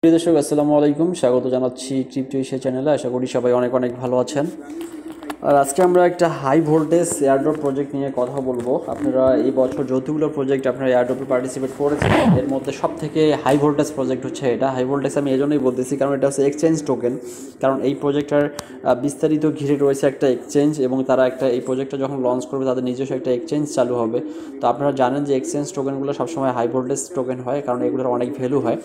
প্রিয় দর্শক আসসালামু আলাইকুম, স্বাগত জানাচ্ছি ক্রিপ্টো এশিয়া চ্যানেলে। আশা করি সবাই অনেক অনেক ভালো আছেন। আর আজকে আমরা একটা হাই ভোল্টেজ এয়ারড্রপ প্রজেক্ট নিয়ে কথা বলবো। আপনারা এই বছর যতগুলো প্রজেক্ট আপনারা এয়ারড্রপে পার্টিসিপেট করেছেন, এর মধ্যে সব থেকে হাই ভোল্টেজ প্রজেক্ট হচ্ছে এটা। হাই ভোল্টেজ আমি এই জন্যই বলতেছি কারণ এটা হচ্ছে এক্সচেঞ্জ টোকেন। কারণ এই প্রজেক্টটার বিস্তারিত ঘিরে রয়েছে একটা এক্সচেঞ্জ, এবং তারা এই প্রজেক্টটা যখন লঞ্চ করবে তাদের নিজস্ব একটা এক্সচেঞ্জ চালু হবে। তো আপনারা জানেন যে এক্সচেঞ্জ টোকেনগুলো সবসময় হাই ভোল্টেজ টোকেন হয়, কারণ এগুলোর অনেক ভ্যালু হয়।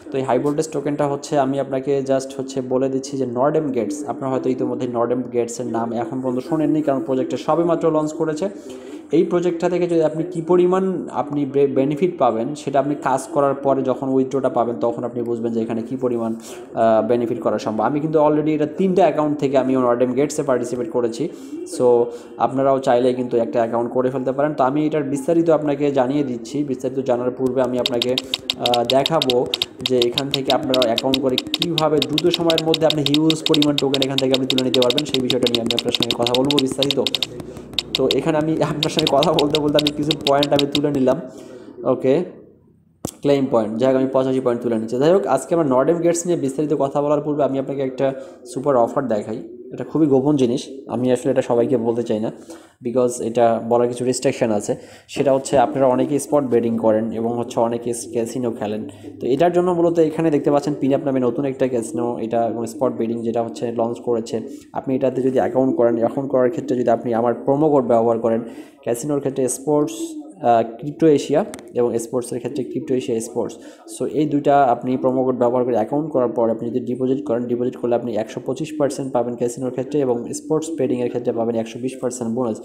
তো এই হাই ভোল্টেজ টোকেনটা হচ্ছে, আমি আপনাকে জাস্ট বলে দিচ্ছি যে নর্ডেম গেটস। আপনারা হয়তো ইতিমধ্যে নর্ডেম গেটসের নাম এখন পর্যন্ত শোনেননি, কারণ প্রজেক্টটা সবেমাত্র লঞ্চ করেছে। এই প্রজেক্টটা থেকে যদি আপনি কী পরিমাণ আপনি বেনিফিট পাবেন, সেটা আপনি কাজ করার পরে যখন উইথড্রটা পাবেন তখন আপনি বুঝবেন যে এখানে কী পরিমাণ বেনিফিট করা সম্ভব। আমি কিন্তু অলরেডি এটা 3টা অ্যাকাউন্ট থেকে আমি নর্ডেম গেটসে পার্টিসিপেট করেছি। সো আপনারাও চাইলে কিন্তু একটা অ্যাকাউন্ট করে ফেলতে পারেন। তো আমি এটার বিস্তারিত আপনাকে জানিয়ে দিচ্ছি। বিস্তারিত জানার পূর্বে আমি আপনাকে দেখাবো যে এখান থেকে আপনারা অ্যাকাউন্ট করে কীভাবে দ্রুত সময়ের মধ্যে আপনি হিউজ পরিমাণ টোকেন এখান থেকে আপনি তুলে নিতে পারবেন, সেই বিষয়টা নিয়ে আমি আপনার সঙ্গে কথা বলবো বিস্তারিত। তো এখানে আমি আপনার সঙ্গে কথা বলতে বলতে আমি কিছু পয়েন্ট আমি তুলে নিলাম। ওকে, ক্লেম পয়েন্ট, যাই হোক আমি 85 পয়েন্ট তুলে নিচ্ছি। যাই হোক, আজকে আমরা নর্ডেম গেটস নিয়ে বিস্তারিত কথা বলার পূর্বে আমি আপনাকে একটা সুপার অফার দেখাই। এটা খুবই গোপন জিনিস, আমি আসলে এটা সবাইকে বলতে চাই না, বিকজ এটা বলার কিছু রেস্ট্রিকশন আছে। সেটা হচ্ছে, আপনারা অনেকে স্পট বেটিং করেন এবং অনেকে ক্যাসিনো খেলেন। তো এটার জন্য মূলত এখানে দেখতে পাচ্ছেন পিনআপ নামে নতুন একটা ক্যাসিনো, এটা এবং স্পট বেটিং যেটা লঞ্চ করেছে। আপনি এটাতে যদি অ্যাকাউন্ট করেন, অ্যাকাউন্ট করার ক্ষেত্রে যদি আপনি আমার প্রোমো কোড ব্যবহার করেন, ক্যাসিনোর ক্ষেত্রে স্পোর্টস ক্রিপ্টো এশিয়া এবং স্পোর্টসের ক্ষেত্রে ক্রিপ্টো এশিয়া স্পোর্টস। সো এই দুইটা আপনি প্রোমো কোড ব্যবহার করে অ্যাকাউন্ট করার পর আপনি যদি ডিপোজিট করেন, ডিপোজিট করলে আপনি 125% পাবেন ক্যাসিনোর ক্ষেত্রে, এবং স্পোর্টস ট্রেডিংয়ের ক্ষেত্রে পাবেন 120% বোনাস।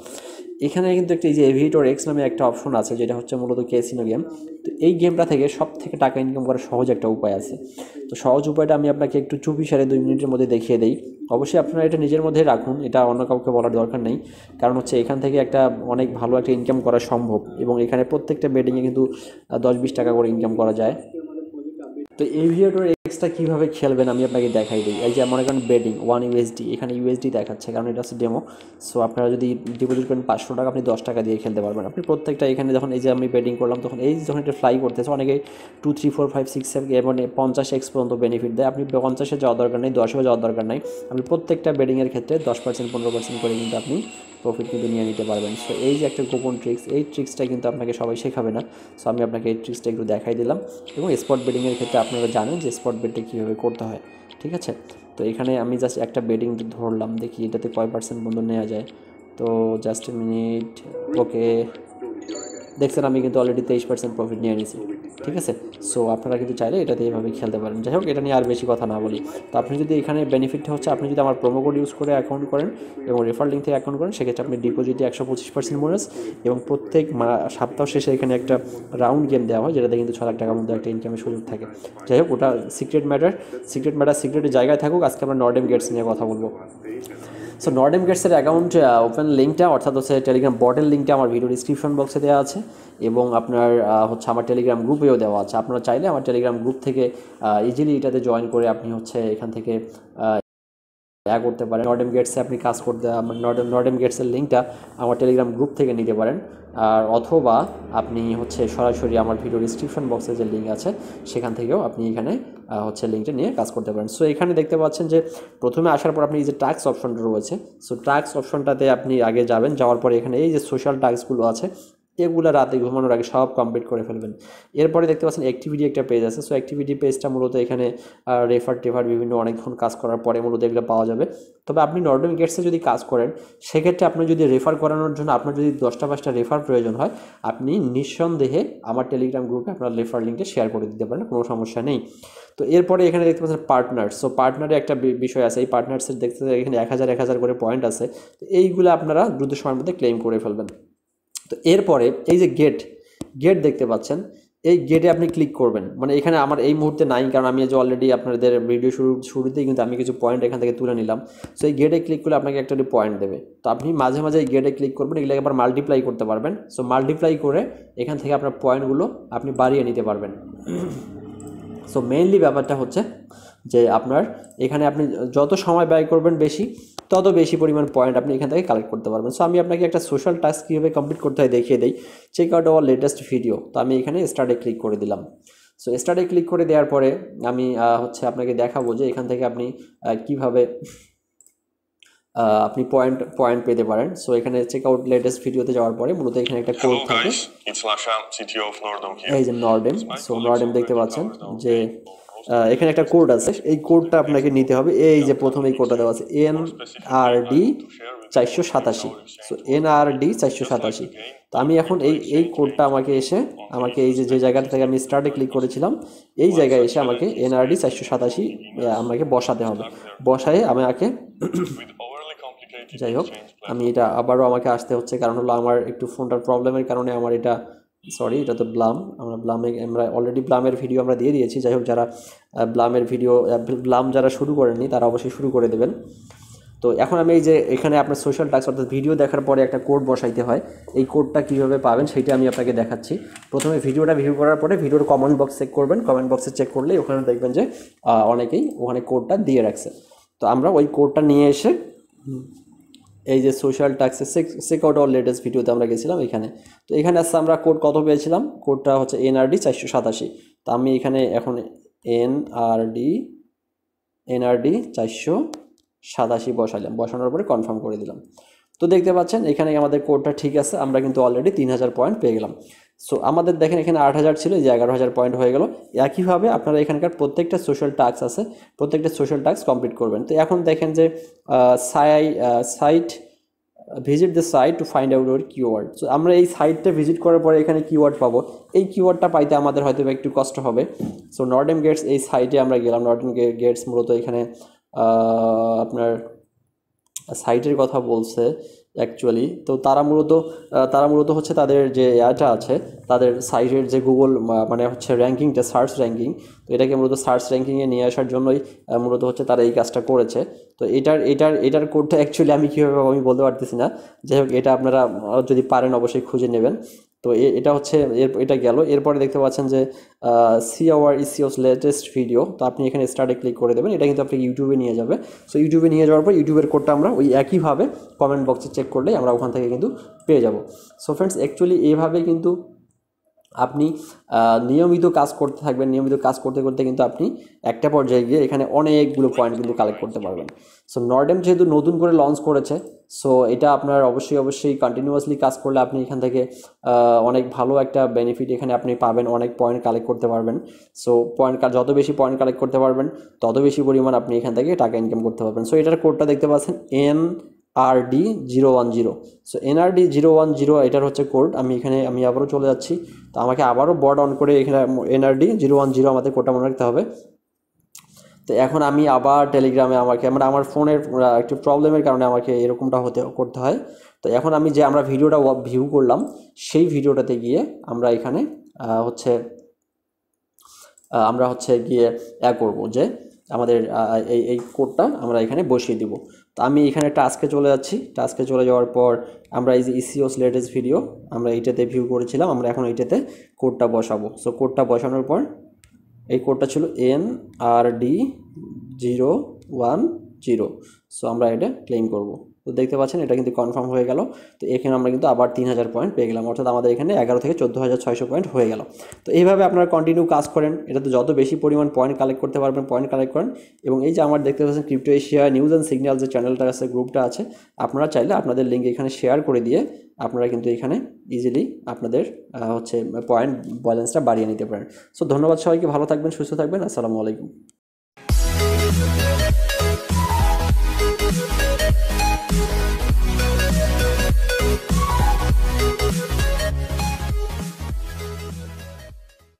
এখানে কিন্তু একটা এই যে এভিয়েটর এক্স নামে একটা অপশন আছে, যেটা হচ্ছে মূলত ক্যাসিনো গেম। তো এই গেমটা থেকে সব থেকে টাকা ইনকাম করার সহজ একটা উপায় আছে। তো সহজ উপায়টা আমি আপনাকে একটু চুপি সাড়ে 2 মিনিটের মধ্যে দেখিয়ে দিই। অবশ্যই আপনারা এটা নিজের মধ্যে রাখুন, এটা অন্য কাউকে বলার দরকার নেই। কারণ এখান থেকে একটা অনেক ভালো একটা ইনকাম করা সম্ভব, এবং এখানে প্রত্যেকটা বেডিংয়ে কিন্তু 10-20 টাকা করে ইনকাম করা যায়। তো এভিয়েটর এক্সটা কীভাবে খেলবেন আমি আপনাকে দেখাই দিই। এই যে মনে করেন বেডিং 1 ইউএসডি, এখানে ইউএসডি দেখাচ্ছে কারণ এটা হচ্ছে ডেমো। সো আপনারা যদি ডিপোজিট করেন 500 টাকা, আপনি 10 টাকা দিয়ে খেলতে পারবেন। আপনি প্রত্যেকটা এখানে যখন এই যে আমি বেডিং করলাম, তখন এই যখন এটা ফ্লাই করতেছে, অনেকে 2, 3, 4, 5, 6, 7 মানে 50x পর্যন্ত বেনিফিট দেয়। আপনি 50-এ যাওয়ার দরকার নেই, 10-এও যাওয়ার দরকার নেই। আপনি প্রত্যেকটা বেডিংয়ের ক্ষেত্রে 10%, 15% করে কিন্তু আপনি প্রফিট কিন্তু নিয়ে নিতে পারবেন। সো এই যে একটা গোপন ট্রিক্স, এই ট্রিক্সটা কিন্তু আপনাকে সবাই শেখাবে না। সো আমি আপনাকে এই ট্রিক্সটা একটু দেখাই দিলাম। এবং স্পট বেডিংয়ের ক্ষেত্রে আপনারা জানেন যে স্পট বেটটা কীভাবে করতে হয়, ঠিক আছে। তো এখানে আমি জাস্ট একটা বেডিং ধরলাম, দেখি এটাতে কয় পার্সেন্ট বন্ধ নেওয়া যায়। তো জাস্ট এ মিনিট। ওকে, দেখছেন আমি কিন্তু অলরেডি 23% প্রফিট নিয়ে নিয়েছি, ঠিক আছে। সো আপনারা কিন্তু চাইলে এটাতে এইভাবে খেলতে পারেন। যাই হোক, এটা নিয়ে আর বেশি কথা না বলি। তো আপনি যদি এখানে বেনিফিটটা হচ্ছে, আপনি যদি আমার প্রোমো কোড ইউজ করে অ্যাকাউন্ট করেন এবং রেফার লিঙ্ক থেকে অ্যাকাউন্ট করেন, সেক্ষেত্রে আপনি ডিপোজিটে 125% বোনাস, এবং প্রত্যেক সপ্তাহ শেষে এখানে একটা রাউন্ড গেম দেওয়া হয়, যেটাতে কিন্তু 6 লাখ টাকার মধ্যে একটা ইনকামের সুযোগ থাকে। যাই হোক, ওটা সিক্রেটের জায়গায় থাকুক। আজকে আমরা নর্ডেম গেটস নিয়ে কথা বলবো। সো নর্ডেম গেটসের অ্যাকাউন্ট ওপেন লিঙ্কটা, অর্থাৎ টেলিগ্রাম বটের লিঙ্কটা আমার ভিডিও ডিসক্রিপশন বক্সে দেওয়া আছে, এবং আপনার আমার টেলিগ্রাম গ্রুপেও দেওয়া আছে। আপনারা চাইলে আমার টেলিগ্রাম গ্রুপ থেকে ইজিলি এটাতে জয়েন করে আপনি এখান থেকে করতে পারেন। নর্ডেম গেটসে আপনি কাজ করতে, নর্ডেম গেটসের লিঙ্কটা আমার টেলিগ্রাম গ্রুপ থেকে নিতে পারেন। আর অথবা আপনি সরাসরি আমার ভিডিও ডিসক্রিপশন বক্সে যে লিঙ্ক আছে, সেখান থেকেও আপনি এখানে লিঙ্কটা নিয়ে কাজ করতে পারেন। সো এখানে দেখতে পাচ্ছেন যে প্রথমে আসার পর আপনি এই যে টাস্ক অপশনটা রয়েছে, সো টাস্ক অপশনটাতে আপনি আগে যাবেন। যাওয়ার পরে এখানে এই যে সোশ্যাল টাস্কগুলো আছে, এগুলো রাতে ঘুমানোর আগে সব কমপ্লিট করে ফেলবেন। এরপরে দেখতে পাচ্ছেন অ্যাক্টিভিটি একটা পেজ আছে। সো অ্যাক্টিভিটি পেজটা মূলত এখানে রেফার বিভিন্ন অনেকক্ষণ কাজ করার পরে মূলত এগুলো পাওয়া যাবে। তবে আপনি নর্ডেম গেটসে যদি কাজ করেন, সেক্ষেত্রে আপনি যদি রেফার করানোর জন্য আপনার যদি 10টা-5টা রেফার প্রয়োজন হয়, আপনি নিঃসন্দেহে আমার টেলিগ্রাম গ্রুপে আপনার রেফার লিঙ্কটা শেয়ার করে দিতে পারেন, কোনো সমস্যা নেই। তো এরপরে এখানে দেখতে পাচ্ছেন পার্টনার্স। সো পার্টনারে একটা বিষয় আছে, এই পার্টনার্সের দেখতে এখানে 1000 করে পয়েন্ট আছে। তো এইগুলো আপনারা দ্রুত সময়ের মধ্যে ক্লেম করে ফেলবেন। তো এরপরে এই যে গেট দেখতে পাচ্ছেন, এই গেটে আপনি ক্লিক করবেন। মানে এখানে আমার এই মুহূর্তে নাই, কারণ আমি অলরেডি আপনাদের ভিডিও শুরুতেই কিন্তু আমি কিছু পয়েন্ট এখান থেকে তুলে নিলাম। সো এই গেটে ক্লিক করলে আপনাকে একটা পয়েন্ট দেবে। তো আপনি মাঝে মাঝে এই গেটে ক্লিক করবেন, এগুলো একবার মাল্টিপ্লাই করতে পারবেন। সো মাল্টিপ্লাই করে এখান থেকে আপনার পয়েন্টগুলো আপনি বাড়িয়ে নিতে পারবেন। সো মেইনলি ব্যাপারটা হচ্ছে যে আপনার এখানে আপনি যত সময় ব্যয় করবেন বেশি, তত বেশি পরিমাণ পয়েন্ট আপনি এখান থেকে কালেক্ট করতে পারবেন। সো আমি আপনাকে একটা সোশ্যাল টাস্ক কীভাবে কমপ্লিট করতে হয় দেখিয়ে দিই। Check out our latest video. তো আমি এখানে স্টার্টে ক্লিক করে দিলাম। সো স্টার্টে ক্লিক করে দেওয়ার পরে আমি হচ্ছে আপনাকে দেখাবো যে এখান থেকে আপনি কিভাবে আপনি পয়েন্ট পেতে পারেন। সো এখানে চেক আউট লেটেস্ট ভিডিওতে যাওয়ার পরে মূলত এখানে একটা কোড থাকে, এই যে নর্ডেম। সো নর্ডেম দেখতে পাচ্ছেন যে এখানে একটা কোড আছে, এই কোডটা আপনাকে নিতে হবে। এই যে প্রথমে এই কোডটা দেওয়া আছে NRD 487। So NRD 487। তো আমি এখন এই কোডটা আমাকে এই যে জায়গাটা থেকে আমি স্টার্টে ক্লিক করেছিলাম এই জায়গায় এসে আমাকে NRD 487 আমাকে বসাতে হবে। বসায়ে আমাকে যাই হোক আমি এটা আবারও আমাকে আসতে হচ্ছে, কারণ হলো আমার একটু ফোনটার প্রবলেমের কারণে আমার এটা সরি, এটা তো আমরা অলরেডি ব্লামের ভিডিও আমরা দিয়ে দিয়েছি। যাই হোক যারা ব্লাম যারা শুরু করেননি তারা অবশ্যই শুরু করে দেবেন। তো এখন আমি এই যে এখানে আপনার সোশ্যাল টাস্ক অর্থাৎ ভিডিও দেখার পরে একটা কোড বসাইতে হয়, এই কোডটা কীভাবে পাবেন সেটা আমি আপনাকে দেখাচ্ছি। প্রথমে ভিডিওটা ভিউ করার পরে ভিডিওর কমেন্ট বক্স চেক করবেন। কমেন্ট বক্সে চেক করলেই ওখানে দেখবেন যে অনেকেই ওখানে কোডটা দিয়ে রাখছে। তো আমরা ওই কোডটা নিয়ে এসে এই যে সোশ্যাল টাস্কের চেক আউট অল লেটেস্ট ভিডিওতে আমরা গেছিলাম এখানে। তো এখানে আসছে আমরা কোড কত পেয়েছিলাম, কোডটা হচ্ছে NRD 487। তো আমি এখানে এখন NRD 487 বসানোর পরে কনফার্ম করে দিলাম। তো দেখতে পাচ্ছেন এখানে আমাদের কোডটা ঠিক আছে, আমরা কিন্তু অলরেডি 3000 পয়েন্ট পেয়ে গেলাম। সো আমাদের দেখেন এখানে 8000 ছিল, এই যে 11000 পয়েন্ট হয়ে গেল। একইভাবে আপনারা এখানকার প্রত্যেকটা সোশ্যাল টাস্ক আছে, প্রত্যেকটা সোশ্যাল টাস্ক কমপ্লিট করবেন। তো এখন দেখেন যে site visit the site to find out your keyword. So আমরা এই সাইটটা ভিজিট করার পরে এখানে কিওয়ার্ড পাবো, এই কিওয়ার্ডটা পাইতে আমাদের হয়তো একটু কষ্ট হবে। সো নর্ডেম গেটস এই সাইটে আমরা গেলাম। নর্ডেম গেটস মূলত এখানে আপনার সাইটের কথা বলছে অ্যাকচুয়ালি। তো তারা মূলত হচ্ছে তাদের যে এটা আছে, তাদের সাইটের যে গুগল মানে হচ্ছে র্যাঙ্কিংটা, সার্চ র্যাঙ্কিং, তো এটাকে মূলত সার্চ র্যাঙ্কিংয়ে নিয়ে আসার জন্যই মূলত হচ্ছে তারা এই কাজটা করেছে। তো এটার কোডটা অ্যাকচুয়ালি আমি কীভাবে আমি বলতে পারতেছি না। যাই হোক এটা আপনারা যদি পারেন অবশ্যই খুঁজে নেবেন। তো এটা হচ্ছে এটা গেল। এরপরে দেখতে পাচ্ছেন যে সি আওয়ার ইসিওস লেটেস্ট ভিডিও। তো আপনি এখানে স্টার্টে ক্লিক করে দেবেন, এটা কিন্তু আপনাকে ইউটিউবে নিয়ে যাবে। সো ইউটিউবে নিয়ে যাওয়ার পর ইউটিউবের কোডটা আমরা ওই একইভাবে কমেন্ট বক্সে চেক করলেই আমরা ওখান থেকে কিন্তু পেয়ে যাব। সো ফ্রেন্ডস অ্যাকচুয়ালি এইভাবে কিন্তু আপনি নিয়মিত কাজ করতে থাকবেন। নিয়মিত কাজ করতে করতে কিন্তু আপনি একটা পর্যায়ে গিয়ে এখানে অনেকগুলো পয়েন্ট কিন্তু কালেক্ট করতে পারবেন। সো নর্ডেম যেহেতু নতুন করে লঞ্চ করেছে, সো এটা আপনার অবশ্যই কন্টিনিউয়াসলি কাজ করলে আপনি এখান থেকে অনেক ভালো একটা বেনিফিট এখানে আপনি পাবেন, অনেক পয়েন্ট কালেক্ট করতে পারবেন। সো যত বেশি পয়েন্ট কালেক্ট করতে পারবেন তত বেশি পরিমাণ আপনি এখান থেকে টাকা ইনকাম করতে পারবেন। সো এটার কোডটা দেখতে পাচ্ছেন NRD 010। সো NRD 010 এটার হচ্ছে কোড। আমি আবারও চলে যাচ্ছি। তো আমাকে আবারও বোর্ড অন করে এখানে NRD 010 আমাদের কোডটা মনে রাখতে হবে। তো এখন আমি আবার টেলিগ্রামে আমার ফোনের একটু প্রবলেমের কারণে আমাকে এরকমটা করতে হয়। তো এখন আমরা ভিডিওটা ভিউ করলাম সেই ভিডিওটাতে গিয়ে আমরা এখানে হচ্ছে গিয়ে করব যে আমাদের এই কোডটা আমরা এখানে বসিয়ে দিব। তো আমি এখানে টাস্কে চলে যাচ্ছি। টাস্কে চলে যাওয়ার পর আমরা এই যে ইসিওস লেটেস্ট ভিডিও আমরা এইটাতে ভিউ করেছিলাম, আমরা এখন এইটাতে কোডটা বসাবো। সো কোডটা বসানোর পর এই কোডটা ছিল NRD 010। সো আমরা এটা ক্লেম করব। তো দেখতে পাচ্ছেন এটা কিন্তু কনফার্ম হয়ে গেল। তো এখানে আমরা কিন্তু আবার 3000 পয়েন্ট পেয়ে গেলাম, অর্থাৎ আমাদের এখানে 11 থেকে 14600 পয়েন্ট হয়ে গেল। তো এইভাবে আপনারা কন্টিনিউ কাজ করেন, এটাতে যত বেশি পরিমাণ পয়েন্ট কালেক্ট করতে পারবেন পয়েন্ট কালেক্ট করেন। এবং এই যে আমার দেখতে পাচ্ছেন crypto Asia news and signal যে চ্যানেলটা আছে, গ্রুপটা আছে, আপনারা চাইলে আপনাদের লিঙ্ক এখানে শেয়ার করে দিয়ে আপনারা কিন্তু এখানে ইজিলি আপনাদের পয়েন্ট ব্যালেন্সটা বাড়িয়ে নিতে পারেন। সো ধন্যবাদ সবাইকে, ভালো থাকবেন, সুস্থ থাকবেন, আসসালামু আলাইকুম।